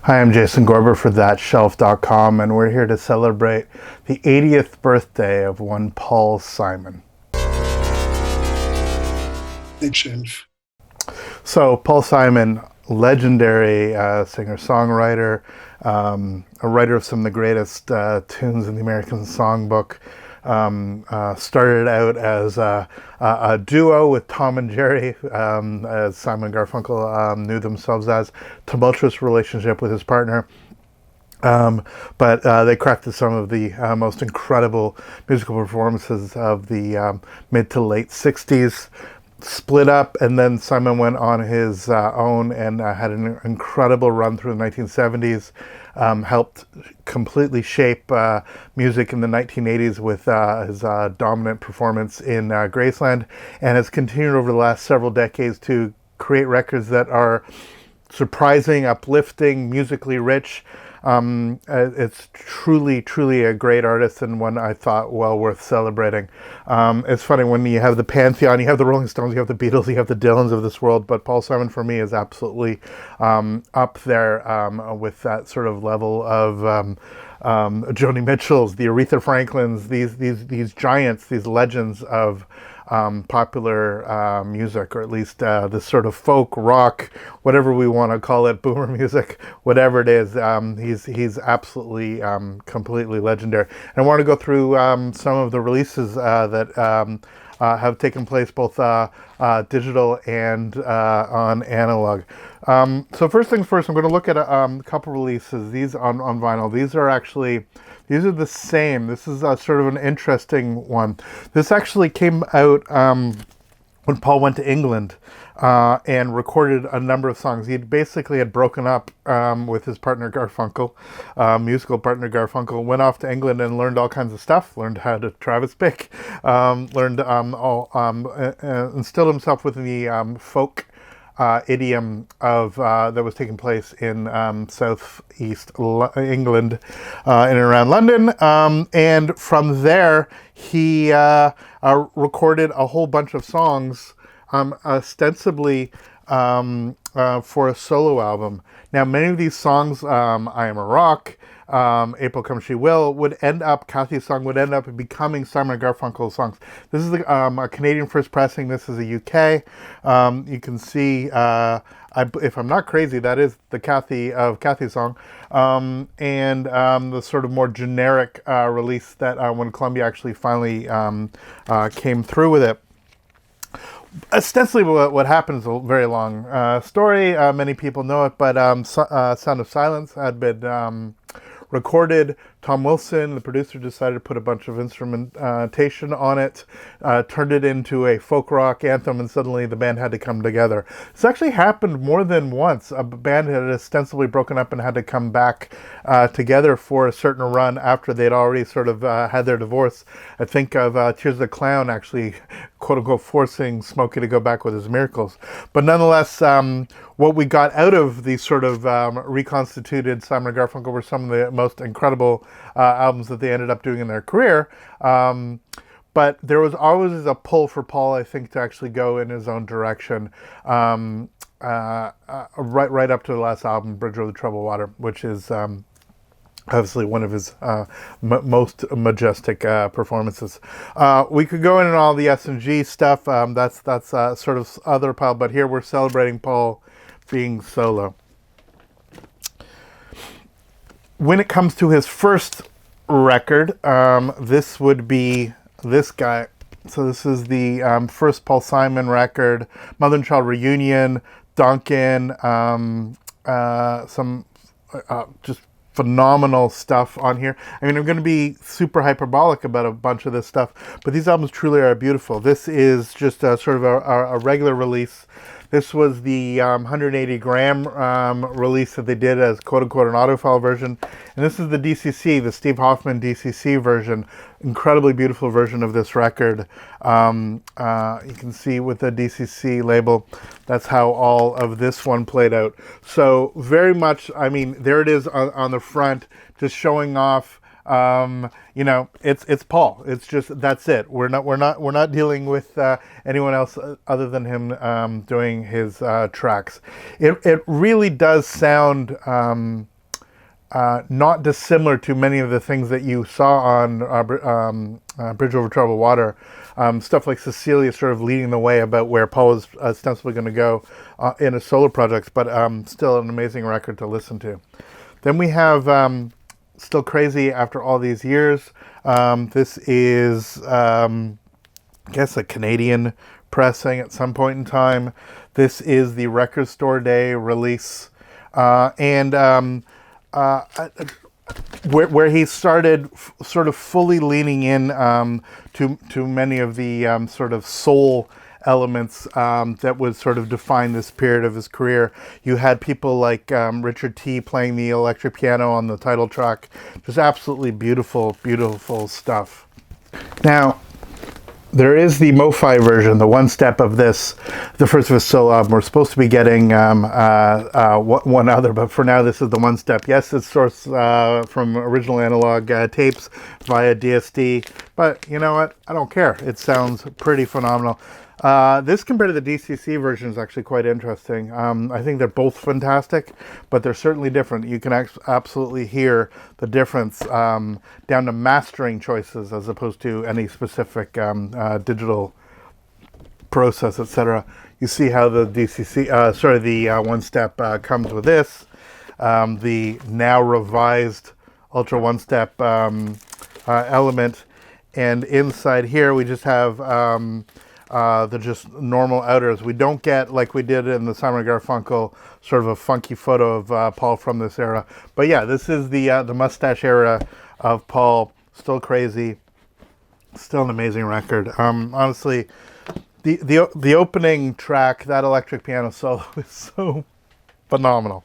Hi, I'm Jason Gorber for ThatShelf.com, and we're here to celebrate the 80th birthday of one Paul Simon. Shelf. So, Paul Simon, legendary singer-songwriter, a writer of some of the greatest tunes in the American songbook. Started out as a duo with Tom and Jerry, as Simon and Garfunkel knew themselves as. Tumultuous relationship with his partner. But they crafted some of the most incredible musical performances of the mid to late 60s. Split up, and then Simon went on his own and had an incredible run through the 1970s. Helped completely shape music in the 1980s with his dominant performance in Graceland, and has continued over the last several decades to create records that are surprising, uplifting, musically rich. It's truly a great artist, and one I thought well worth celebrating. It's funny, when you have the pantheon, you have the Rolling Stones, you have the Beatles, you have the Dylans of this world, but Paul Simon for me is absolutely up there with that sort of level of Joni Mitchell's, the Aretha Franklins, these giants, these legends of popular music, or at least this sort of folk rock, whatever we want to call it, boomer music, whatever it is. He's absolutely completely legendary. And I want to go through some of the releases that have taken place, both digital and on analog. So first things first, I'm going to look at a couple releases. These on vinyl. These are the same. This is sort of an interesting one. This actually came out when Paul went to England and recorded a number of songs. He basically had broken up with his partner Garfunkel, musical partner Garfunkel, went off to England and learned all kinds of stuff, learned how to Travis pick, learned instilled himself within the folk idiom of that was taking place in southeast England in and around London, and from there he recorded a whole bunch of songs, ostensibly for a solo album. Now, many of these songs, I Am a Rock, April Come She Will, would end up, Kathy's song would end up becoming Simon & Garfunkel's songs. This is a Canadian first pressing. This is a UK. You can see, if I'm not crazy, that is the Kathy's song. And the sort of more generic release that when Columbia actually finally came through with it. Ostensibly, what happened is a very long story. Many people know it, but Sound of Silence had been recorded. Tom Wilson, the producer, decided to put a bunch of instrumentation on it, turned it into a folk rock anthem, and suddenly the band had to come together. This actually happened more than once. A band had ostensibly broken up and had to come back together for a certain run after they'd already sort of had their divorce. I think of Tears of the Clown actually, quote unquote, forcing Smokey to go back with his Miracles. But nonetheless, what we got out of these sort of reconstituted Simon & Garfunkel were some of the most incredible albums that they ended up doing in their career. But there was always a pull for Paul, I think, to actually go in his own direction, right up to the last album, Bridge Over the Troubled Water, which is obviously one of his most majestic performances. We could go in on all the S&G stuff. That's sort of other pile, but here we're celebrating Paul being solo. When it comes to his first record, this would be this guy. So this is the first Paul Simon record, Mother and Child Reunion, Duncan, some just phenomenal stuff on here. I mean, I'm going to be super hyperbolic about a bunch of this stuff, but these albums truly are beautiful. This is just a sort of a regular release. This was the 180 gram release that they did as quote-unquote an audiophile version. And this is the DCC, the Steve Hoffman DCC version. Incredibly beautiful version of this record. You can see with the DCC label, that's how all of this one played out. So very much, I mean, there it is on the front, just showing off. It's Paul. It's just, that's it. We're not dealing with anyone else other than him doing his tracks. It really does sound not dissimilar to many of the things that you saw on Bridge Over Troubled Water. Stuff like Cecilia sort of leading the way about where Paul was ostensibly going to go in his solo projects, but still an amazing record to listen to. Then we have Still Crazy After All These Years. This is, I guess, a Canadian pressing at some point in time. This is the Record Store Day release. Where he started sort of fully leaning in to many of the sort of soul elements that would sort of define this period of his career. You had people like Richard T. playing the electric piano on the title track. Just absolutely beautiful, beautiful stuff. Now, there is the Mo-Fi version, the one step of this, the first of his solo album. We're supposed to be getting one other, but for now this is the one step. Yes, it's sourced from original analog tapes via DSD, but you know what? I don't care. It sounds pretty phenomenal. This compared to the DCC version is actually quite interesting. I think they're both fantastic, but they're certainly different. You can absolutely hear the difference down to mastering choices as opposed to any specific digital process, etc. You see how the the one step comes with this. The now revised Ultra One Step element, and inside here we just have the just normal outers. We don't get, like we did in the Simon & Garfunkel, sort of a funky photo of Paul from this era. But yeah, this is the mustache era of Paul. Still Crazy. Still an amazing record. Honestly, the opening track, that electric piano solo, is so phenomenal.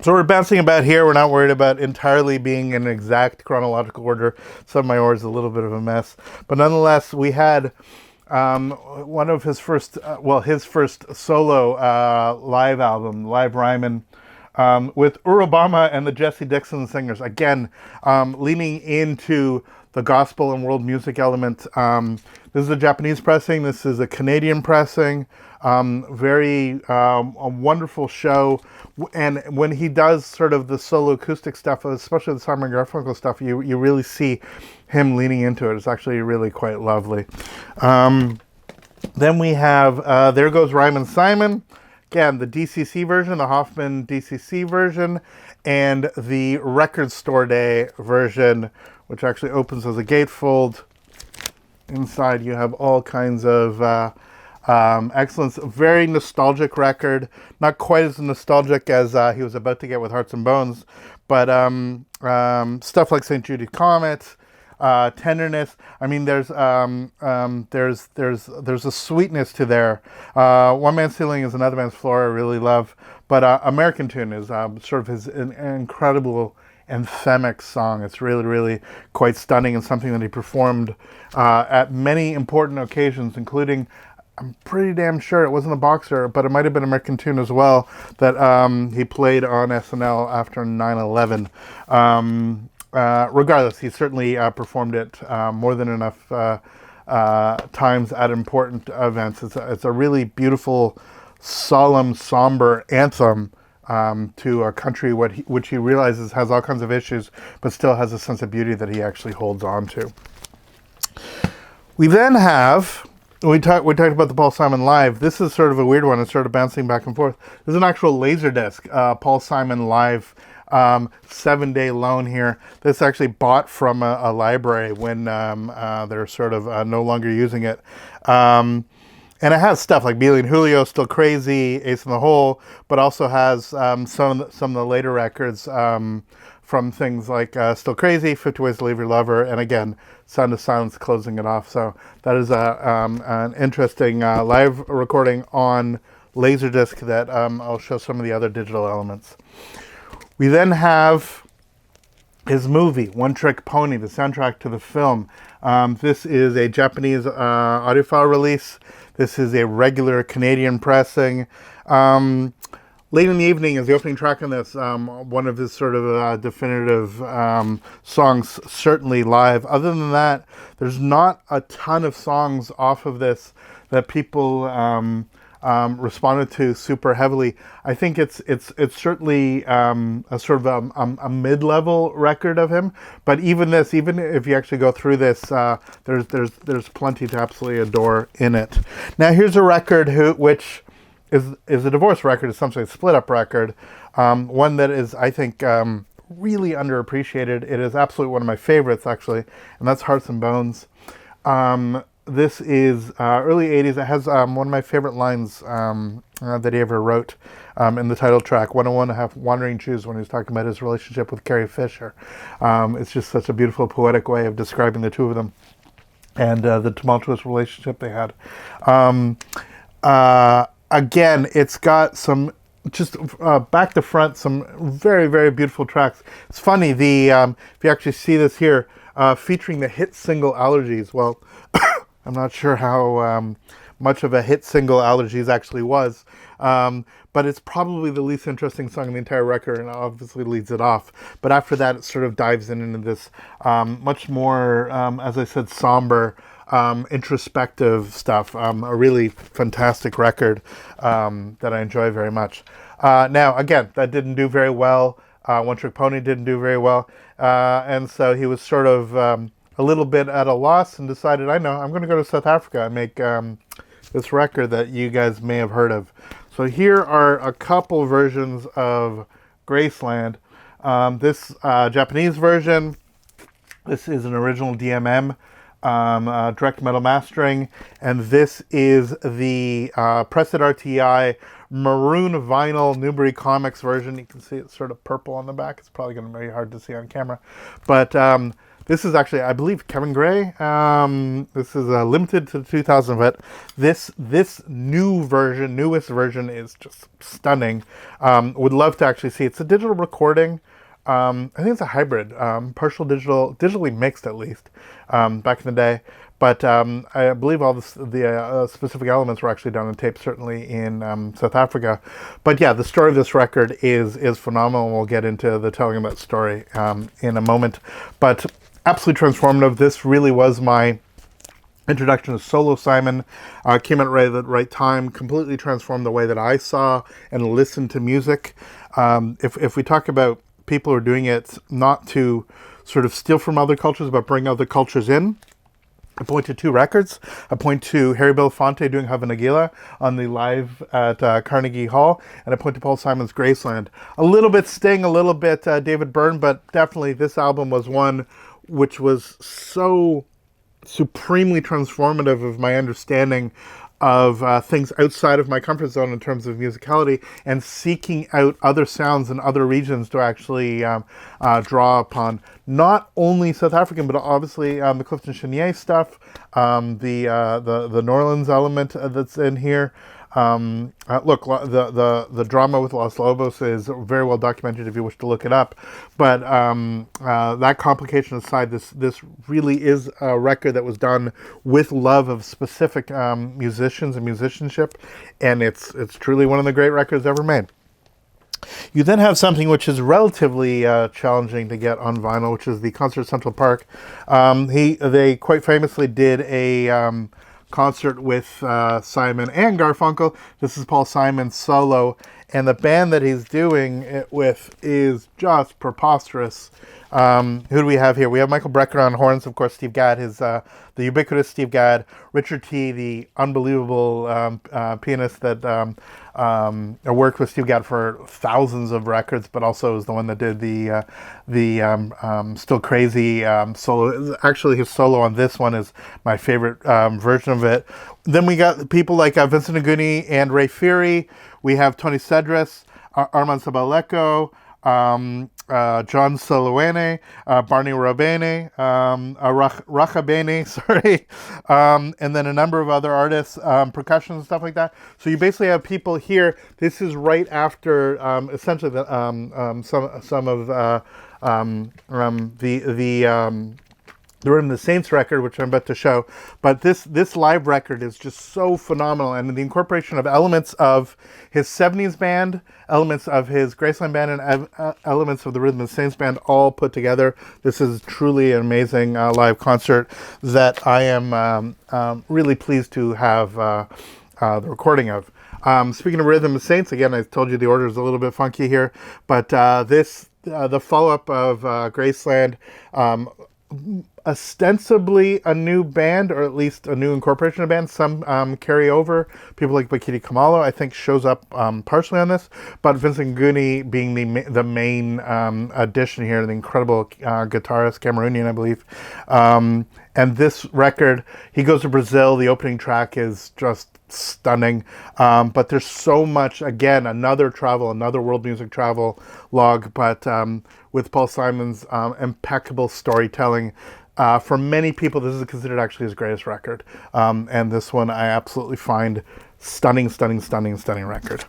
So we're bouncing about here. We're not worried about entirely being in exact chronological order. Some of my order is a little bit of a mess. But nonetheless, we had one of his first, his first solo live album, Live Rhymen, with Urubama and the Jesse Dixon Singers. Again, leaning into the gospel and world music element. This is a Japanese pressing. This is a Canadian pressing. Very a wonderful show, and when he does sort of the solo acoustic stuff, especially the Simon & Garfunkel stuff, you really see him leaning into it. It's actually really quite lovely. Then we have There Goes Rhymen Simon, again the DCC version, the Hoffman DCC version, and the Record Store Day version, which actually opens as a gatefold. Inside you have all kinds of excellence. Very nostalgic record. Not quite as nostalgic as he was about to get with Hearts and Bones, but stuff like St. Jude Comet, tenderness. I mean, there's a sweetness to there. One Man's Ceiling is another man's floor. I really love, but American Tune is sort of his incredible anthemic song. It's really, really quite stunning, and something that he performed at many important occasions, including, I'm pretty damn sure it wasn't a Boxer, but it might have been American Tune as well, that he played on SNL after 9/11. Regardless, he certainly performed it more than enough times at important events. It's a really beautiful, solemn, somber anthem to a country which he realizes has all kinds of issues, but still has a sense of beauty that he actually holds on to. We then have, we talked about the Paul Simon Live. This is sort of a weird one. It's sort of bouncing back and forth. This is an actual Laserdisc, Paul Simon Live, 7-day loan here. This actually bought from a library when they're sort of no longer using it. And it has stuff like Beely and Julio, Still Crazy, Ace in the Hole, but also has some of the later records from things like Still Crazy, 50 Ways to Leave Your Lover, and again, Sound of Silence closing it off. So that is an interesting live recording on Laserdisc that I'll show some of the other digital elements. We then have his movie, One Trick Pony, the soundtrack to the film. This is a Japanese audiophile release. This is a regular Canadian pressing. Late in the Evening is the opening track on this. One of his sort of definitive songs, certainly live. Other than that, there's not a ton of songs off of this that people responded to super heavily. I think it's certainly a sort of a mid-level record of him. But even if you actually go through this, there's plenty to absolutely adore in it. Now here's a record which is a divorce record, essentially a split-up record. One that is, I think, really underappreciated. It is absolutely one of my favorites, actually, and that's Hearts and Bones. This is early 80s. It has one of my favorite lines that he ever wrote in the title track, 101 and a Half Wandering Jews, when he was talking about his relationship with Carrie Fisher. It's just such a beautiful, poetic way of describing the two of them and the tumultuous relationship they had. Again, it's got some, just back to front, some very, very beautiful tracks. It's funny, if you actually see this here, featuring the hit single Allergies. Well, I'm not sure how much of a hit single Allergies actually was, but it's probably the least interesting song in the entire record, and obviously leads it off. But after that, it sort of dives into this much more, as I said, somber, introspective stuff. A really fantastic record that I enjoy very much. Now, again, that didn't do very well. One Trick Pony didn't do very well, and so he was sort of a little bit at a loss and decided, I'm going to go to South Africa and make this record that you guys may have heard of. So here are a couple versions of Graceland. This Japanese version, this is an original DMM, direct metal mastering, and this is the Pressed RTI maroon vinyl Newbury Comics version. You can see it's sort of purple on the back. It's probably going to be very hard to see on camera, but this is actually, I believe, Kevin Gray. This is limited to 2000, but this newest version is just stunning. Would love to actually see. It's a digital recording. I think it's a hybrid, partial digitally mixed at least, back in the day. But I believe all the specific elements were actually done on tape, certainly in South Africa. But yeah, the story of this record is phenomenal. We'll get into the telling of that story in a moment. But absolutely transformative. This really was my introduction to solo Simon. Came at the right time, completely transformed the way that I saw and listened to music. If we talk about people who are doing it not to sort of steal from other cultures, but bring other cultures in, I point to two records. I point to Harry Belafonte doing Havana Gila on the live at Carnegie Hall, and I point to Paul Simon's Graceland. A little bit Sting, a little bit David Byrne, but definitely this album was one which was so supremely transformative of my understanding of things outside of my comfort zone in terms of musicality, and seeking out other sounds in other regions to actually draw upon. Not only South African, but obviously the Clifton Chenier stuff, the New Orleans element that's in here. Look, the drama with Los Lobos is very well documented if you wish to look it up. But that complication aside, this really is a record that was done with love of specific musicians and musicianship, and it's truly one of the great records ever made. You then have something which is relatively challenging to get on vinyl, which is the Concert Central Park. They quite famously did a concert with Simon and Garfunkel. This is Paul Simon's solo, and the band that he's doing it with is just preposterous. Who do we have here? We have Michael Brecker on horns, of course, Steve Gadd, the ubiquitous Steve Gadd, Richard T., the unbelievable pianist that worked with Steve Gadd for thousands of records, but also is the one that did the Still Crazy solo. Actually, his solo on this one is my favorite version of it. Then we got people like Vincent Aguni and Ray Fury. We have Tony Cedras, Armand Sabaleko, John Solowane, Barney Rabene, Rachabene, sorry, and then a number of other artists, percussion and stuff like that. So you basically have people here. This is right after essentially some of the Rhythm of the Saints record, which I'm about to show. But this live record is just so phenomenal, and the incorporation of elements of his 70s band, elements of his Graceland band, and elements of the Rhythm of the Saints band all put together. This is truly an amazing live concert that I am really pleased to have the recording of. Speaking of Rhythm of Saints, again, I told you the order is a little bit funky here, but the follow-up of Graceland, ostensibly a new band, or at least a new incorporation of band. Some carry over. People like Bakiti Kamalo, I think, shows up partially on this, but Vincent Guni being the main addition here, the incredible guitarist, Cameroonian, I believe. And this record, he goes to Brazil. The opening track is just stunning. But there's so much, again, another world music travel log, but with Paul Simon's impeccable storytelling. For many people, this is considered actually his greatest record. And this one I absolutely find stunning record.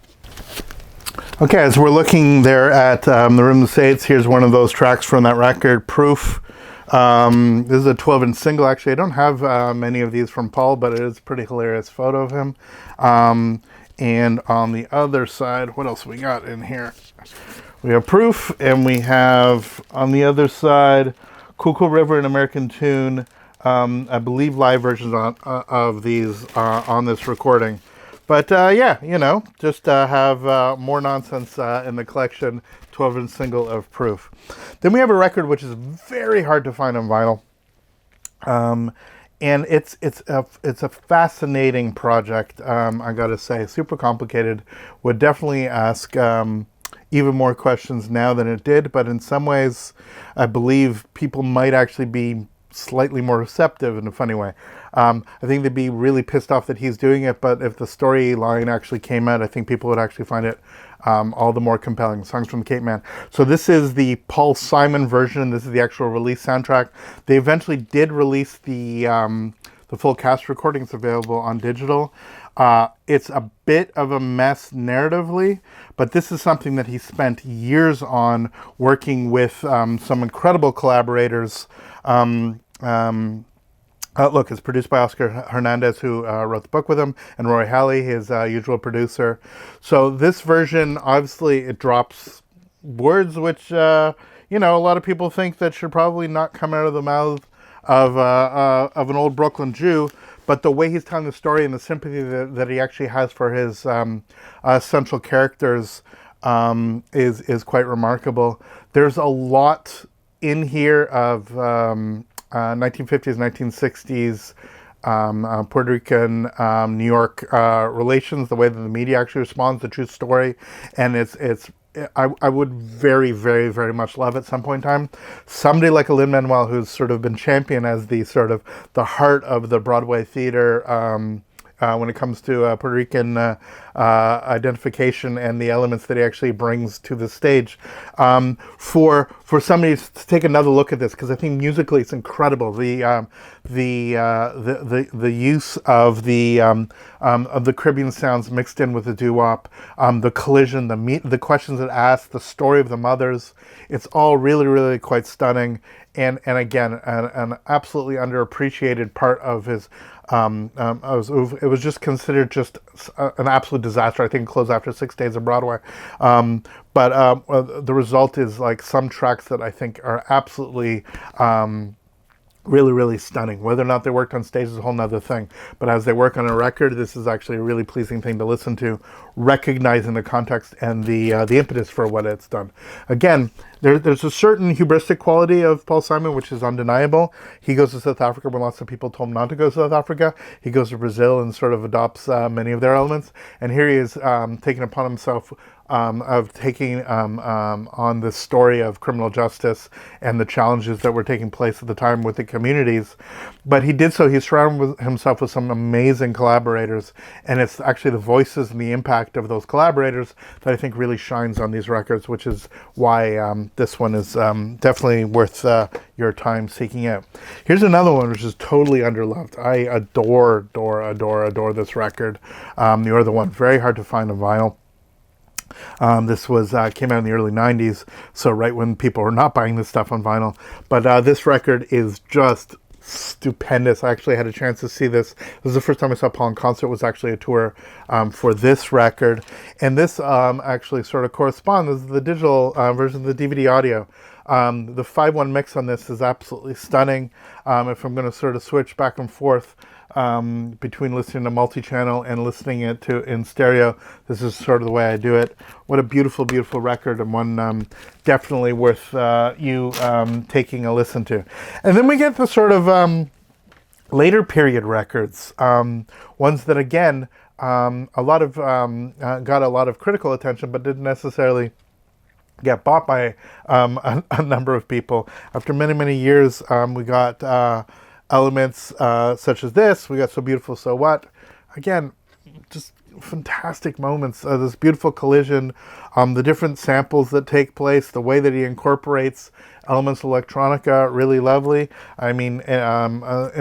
Okay, as we're looking there at the Rhythm of Saints, here's one of those tracks from that record, Proof. This is a 12-inch single. Actually, I don't have many of these from Paul, but it is a pretty hilarious photo of him. And on the other side, what else we got in here? We have Proof, and we have on the other side, Cool River, an American tune. I believe live versions of these on this recording. But yeah, just have more nonsense in the collection. 12-inch single of Proof. Then we have a record which is very hard to find on vinyl, and it's a fascinating project. I gotta say, super complicated. Would definitely ask even more questions now than it did, but in some ways, I believe people might actually be slightly more receptive in a funny way. I think they'd be really pissed off that he's doing it, but if the storyline actually came out, I think people would actually find it all the more compelling. Songs from the Cape Man. So this is the Paul Simon version. This is the actual release soundtrack. They eventually did release the full cast recordings available on digital. It's a bit of a mess narratively, but this is something that he spent years on, working with some incredible collaborators. Look, it's produced by Oscar Hernandez, who wrote the book with him, and Roy Halley, his usual producer. So this version, obviously, it drops words which, a lot of people think that should probably not come out of the mouth of an old Brooklyn Jew. But the way he's telling the story and the sympathy that he actually has for his central characters is quite remarkable. There's a lot in here of 1950s, 1960s Puerto Rican, New York relations, the way that the media actually responds to the true story, and I would very, very, very much love at some point in time somebody like a Lin-Manuel, who's sort of been championed as the sort of the heart of the Broadway theater when it comes to Puerto Rican identification and the elements that he actually brings to the stage. For somebody to take another look at this, because I think musically it's incredible. The use of the Caribbean sounds mixed in with the doo-wop, the collision, the questions it asks, the story of the mothers. It's all really, really quite stunning. And again, an absolutely underappreciated part of his. It was just considered just an absolute disaster. I think it closed after 6 days of Broadway. But the result is like some tracks that I think are absolutely really, really stunning. Whether or not they worked on stage is a whole nother thing. But as they work on a record, this is actually a really pleasing thing to listen to, recognizing the context and the impetus for what it's done. Again, there's a certain hubristic quality of Paul Simon, which is undeniable. He goes to South Africa when lots of people told him not to go to South Africa. He goes to Brazil and sort of adopts many of their elements. And here he is taking upon himself of taking on the story of criminal justice and the challenges that were taking place at the time with the communities. But he did so, he surrounded himself with some amazing collaborators, and it's actually the voices and the impact of those collaborators that I think really shines on these records, which is why this one is definitely worth your time seeking out. Here's another one which is totally underloved. I adore this record. You're the One, very hard to find on vinyl. This was came out in the early 90s, so right when people were not buying this stuff on vinyl. But this record is just stupendous. I actually had a chance to see this. This was the first time I saw Paul in concert. It was actually a tour for this record. And this actually sort of corresponds to the digital version of the DVD audio. The 5:1 mix on this is absolutely stunning. If I'm going to sort of switch back and forth, between listening to multi-channel and listening it to in stereo. This is sort of the way I do it. What a beautiful, beautiful record, and one definitely worth you taking a listen to. And then we get the sort of later period records, ones that again a lot of got a lot of critical attention, but didn't necessarily get bought by a number of people. After many, many years, we got elements such as this. We got So Beautiful, So What. Again, just fantastic moments. This beautiful collision, the different samples that take place, the way that he incorporates elements of electronica, really lovely. I mean, in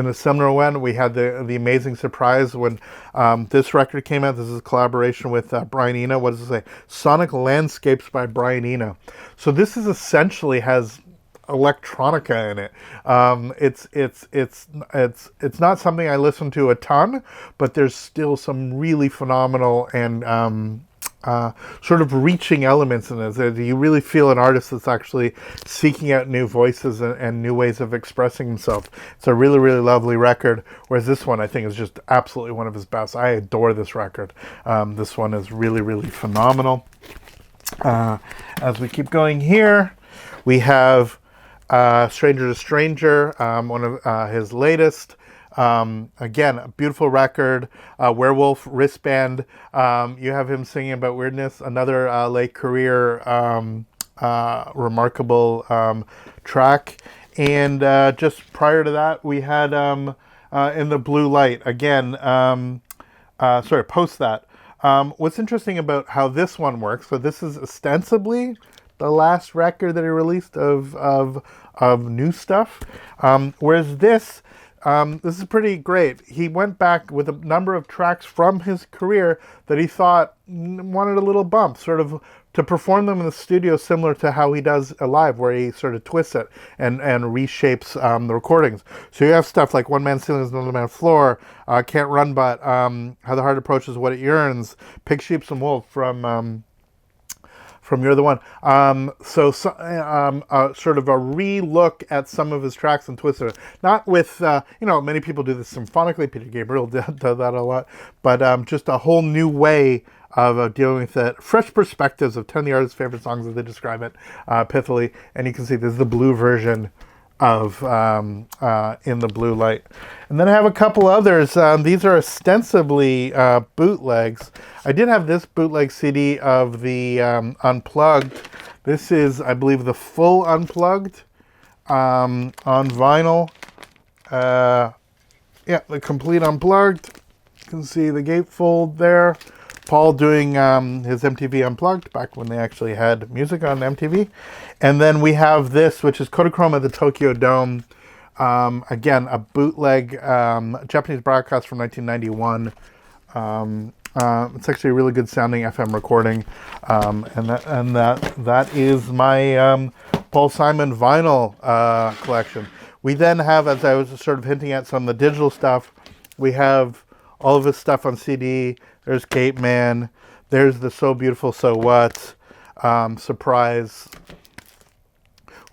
a similar one, we had the amazing surprise when this record came out. This is a collaboration with Brian Eno. What does it say? Sonic Landscapes by Brian Eno. So this is essentially has electronica in it. It's not something I listen to a ton, but there's still some really phenomenal and sort of reaching elements in it. You really feel an artist that's actually seeking out new voices and new ways of expressing himself. It's a really, really lovely record, whereas this one I think is just absolutely one of his best. I adore this record. This one is really, really phenomenal. As we keep going here, we have Stranger to Stranger, one of his latest. Again, a beautiful record. Werewolf Wristband. You have him singing about weirdness. Another late career remarkable track. And just prior to that, we had In the Blue Light. Again, post that. What's interesting about how this one works, so this is ostensibly the last record that he released of new stuff, whereas this is pretty great. He went back with a number of tracks from his career that he thought wanted a little bump, sort of to perform them in the studio, similar to how he does live, where he sort of twists it and reshapes the recordings. So you have stuff like One Man Ceiling is Another Man Floor, Can't Run But, How the Heart Approaches What It Yearns, Pig, Sheep and Wolf from You're the One. Sort of a re-look at some of his tracks and twists it. Not with, many people do this symphonically. Peter Gabriel does that a lot. But just a whole new way of dealing with it. Fresh perspectives of 10 of the artist's favorite songs, as they describe it pithily. And you can see this is the blue version of In the Blue Light. And then I have a couple others. These are ostensibly bootlegs. I did have this bootleg CD of the Unplugged. This is, I believe, the full Unplugged on vinyl. The complete Unplugged. You can see the gatefold there. Paul doing his MTV Unplugged back when they actually had music on MTV. And then we have this, which is Kodachrome at the Tokyo Dome. Again, a bootleg Japanese broadcast from 1991. It's actually a really good sounding FM recording. And that is my Paul Simon vinyl collection. We then have, as I was sort of hinting at, some of the digital stuff. We have all of his stuff on CD. There's Cape Man. There's the So Beautiful, So What. Surprise.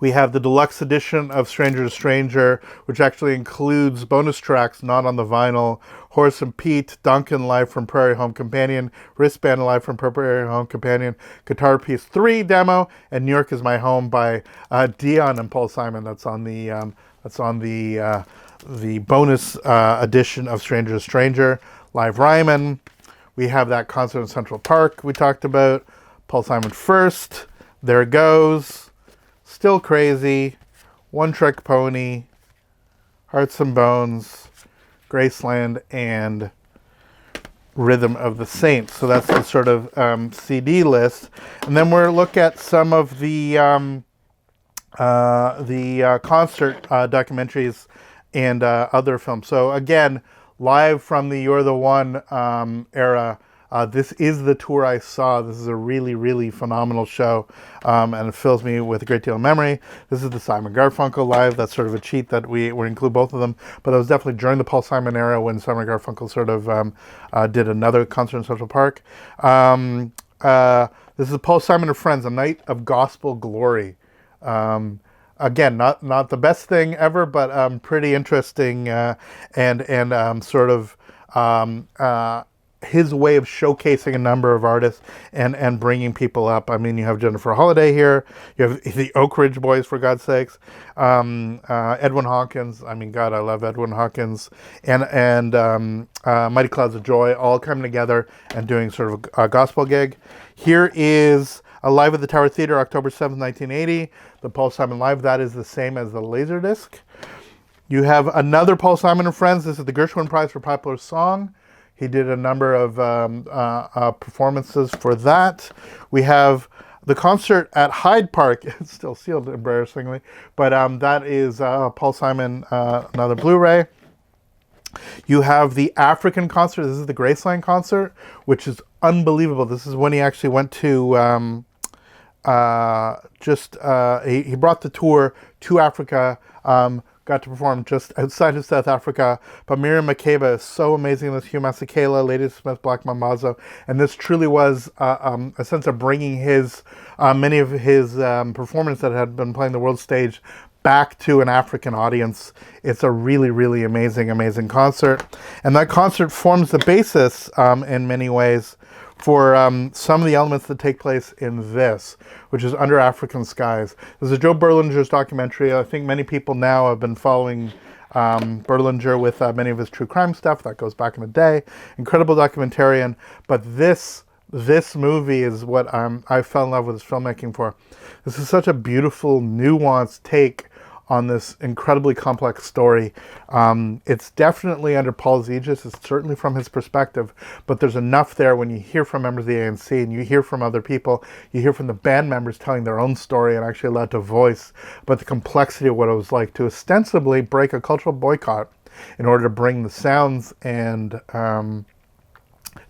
We have the deluxe edition of Stranger to Stranger, which actually includes bonus tracks not on the vinyl. Horace and Pete, Duncan live from Prairie Home Companion, Wristband live from Prairie Home Companion, Guitar Piece 3 demo, and New York Is My Home by Dion and Paul Simon. That's on the bonus edition of Stranger to Stranger. Live Rhymen. We have that concert in Central Park we talked about. Paul Simon First. There It Goes. Still Crazy. One Trick Pony. Hearts and Bones. Graceland. And Rhythm of the Saints. So that's the sort of CD list. And then we'll look at some of the concert documentaries and other films. So again, live from the You're the One era. This is the tour I saw. This is a really, really phenomenal show, and it fills me with a great deal of memory. This is the Simon Garfunkel live. That's sort of a cheat that we include both of them, but that was definitely during the Paul Simon era when Simon Garfunkel sort of did another concert in Central Park. This is Paul Simon and Friends, A Night of Gospel Glory. again, not the best thing ever, but pretty interesting, and sort of his way of showcasing a number of artists and bringing people up. I mean, you have Jennifer Holliday here. You have the Oak Ridge Boys, for God's sakes. Edwin Hawkins. I mean, God, I love Edwin Hawkins. And Mighty Clouds of Joy, all coming together and doing sort of a gospel gig. Here is a Live at the Tower Theater, October 7th, 1980. The Paul Simon Live. That is the same as the Laserdisc. You have another Paul Simon and Friends. This is the Gershwin Prize for Popular Song. He did a number of performances for that. We have the concert at Hyde Park. It's still sealed, embarrassingly. But that is Paul Simon, another Blu-ray. You have the African concert. This is the Graceland concert, which is unbelievable. This is when he actually went to he brought the tour to Africa, got to perform just outside of South Africa. But Miriam Makeba is so amazing. This Hugh Masekela, Lady Smith, Black Mambazo, and this truly was a sense of bringing his many of his performances that had been playing the world stage back to an African audience. It's a really, really amazing concert, and that concert forms the basis in many ways for some of the elements that take place in this, which is Under African Skies. This is Joe Berlinger's documentary. I think many people now have been following Berlinger with many of his true crime stuff. That goes back in the day. Incredible documentarian. But this movie is what I fell in love with his filmmaking for. This is such a beautiful, nuanced take on this incredibly complex story. It's definitely under Paul's aegis. It's certainly from his perspective, but there's enough there when you hear from members of the ANC and you hear from other people, you hear from the band members telling their own story and actually allowed to voice, but the complexity of what it was like to ostensibly break a cultural boycott in order to bring the sounds and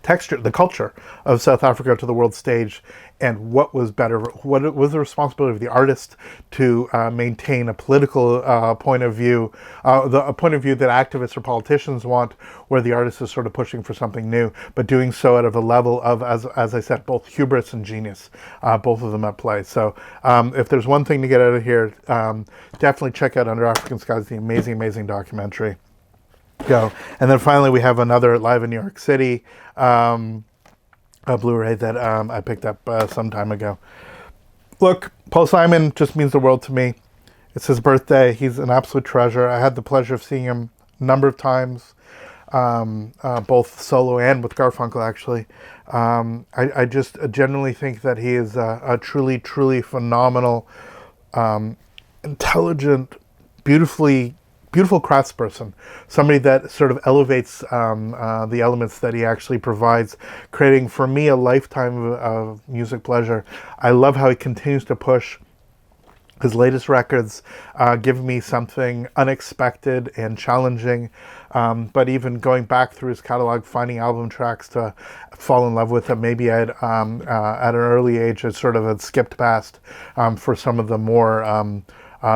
texture, the culture of South Africa to the world stage, and what was better, what was the responsibility of the artist to maintain a political point of view, a point of view that activists or politicians want, where the artist is sort of pushing for something new, but doing so at a level of, as I said, both hubris and genius, both of them at play. So if there's one thing to get out of here, definitely check out Under African Skies, the amazing documentary. Go. And then finally we have another Live in New York City a Blu-ray that I picked up some time ago. Look, Paul Simon just means the world to me. It's his birthday. He's an absolute treasure. I had the pleasure of seeing him a number of times, both solo and with Garfunkel, actually. I just genuinely think that he is a truly phenomenal, intelligent, beautiful craftsperson, somebody that sort of elevates the elements that he actually provides, creating for me a lifetime of music pleasure. I love how he continues to push. His latest records give me something unexpected and challenging, but even going back through his catalog, finding album tracks to fall in love with that maybe at an early age I sort of had skipped past for some of the more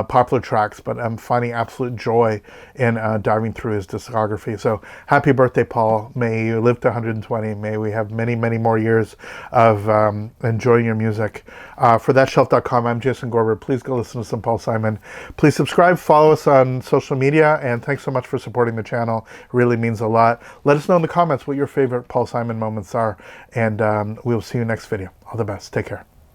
popular tracks, but I'm finding absolute joy in diving through his discography. So happy birthday, Paul. May you live to 120. May we have many more years of enjoying your music. For thatshelf.com, I'm Jason Gorber. Please go listen to some Paul Simon. Please subscribe, follow us on social media, and thanks so much for supporting the channel. It really means a lot. Let us know in the comments what your favorite Paul Simon moments are, and we'll see you next video. All the best. Take care.